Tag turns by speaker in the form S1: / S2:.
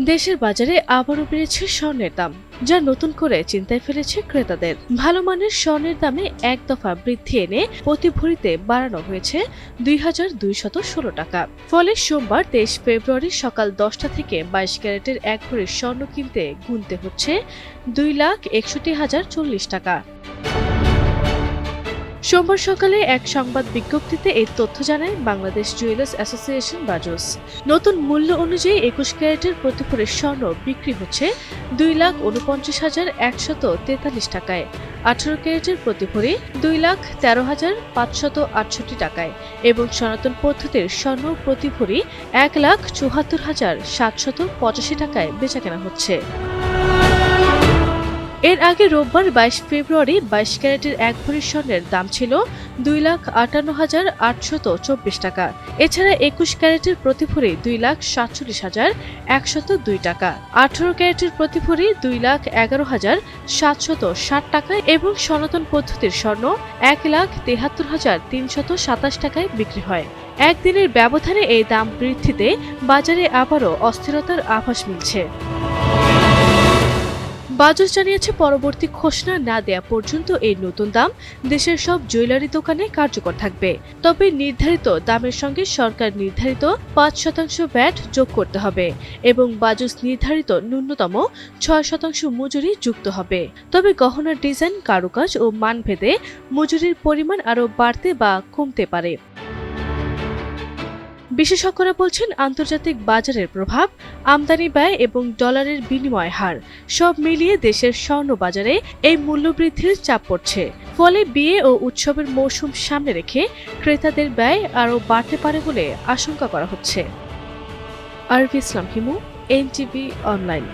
S1: দেশের বাজারে আবারও বেড়েছে স্বর্ণের দাম, যা নতুন করে চিন্তায় ফেলেছে ক্রেতাদের। ভালো মানের স্বর্ণের দামে এক দফা বৃদ্ধি এনে প্রতি ভরিতে বাড়ানো হয়েছে ২,২১৬ টাকা। ফলে সোমবার ২৩ ফেব্রুয়ারি সকাল ১০টা থেকে ২২ ক্যারেটের এক ভরি স্বর্ণ কিনতে গুনতে হচ্ছে ২,৬১,০৪০ টাকা। সোমবার সকালে এক সংবাদ বিজ্ঞপ্তিতে এই তথ্য জানায় বাংলাদেশ জুয়েলার্স অ্যাসোসিয়েশন বাজুস। নতুন মূল্য অনুযায়ী ২১ ক্যারেটের প্রতি ভরি স্বর্ণ বিক্রি হচ্ছে ২,৪৯,১৪৩ টাকায়, ১৮ ক্যারেটের প্রতি ভরি ২,১৩,৫৬৮ টাকায় এবং সনাতন পদ্ধতির স্বর্ণ প্রতি ভরি ১,৭৪,৭৮৫ টাকায় বেচাকেনা হচ্ছে। এর আগে রোববার ২২ ফেব্রুয়ারি ২২ ক্যারেটের এক ভরি স্বর্ণের দাম ছিল ২,৫৮,৮২৪ টাকা। এছাড়া ২১ ক্যারেটের প্রতি ভরি ২,৪৭,১০২ টাকা, ১৮ ক্যারেটের প্রতি ভরি ২,১১,৭৬০ টাকা এবং সনাতন পদ্ধতির স্বর্ণ ১,৭৩,৩২৭ টাকায় বিক্রি হয়। একদিনের ব্যবধানে এই দাম বৃদ্ধিতে বাজারে আবারও অস্থিরতার আভাস মিলছে। বাজুস জানিয়েছে, পরবর্তী ঘোষণা না দেয়া পর্যন্ত এই নতুন দাম দেশের সব জুয়েলারি দোকানে কার্যকর থাকবে। তবে নির্ধারিত দামের সঙ্গে সরকার নির্ধারিত ৫% ভ্যাট যোগ করতে হবে এবং বাজুস নির্ধারিত ন্যূনতম ৬% মজুরি যুক্ত হবে। তবে গহনার ডিজাইন, কারুকাজ ও মানভেদে মজুরির পরিমাণ আরও বাড়তে বা কমতে পারে। বিশেষজ্ঞরা বলছেন, আন্তর্জাতিক বাজারের প্রভাব, আমদানি ব্যয় এবং ডলারের বিনিময় হার সব মিলিয়ে দেশের স্বর্ণ বাজারে এই মূল্যবৃদ্ধির চাপ পড়ছে। ফলে বিয়ে ও উৎসবের মৌসুম সামনে রেখে ক্রেতাদের ব্যয় আরও বাড়তে পারে বলে আশঙ্কা করা হচ্ছে। আরভি ইসলাম হিমু, এনটিভি অনলাইন।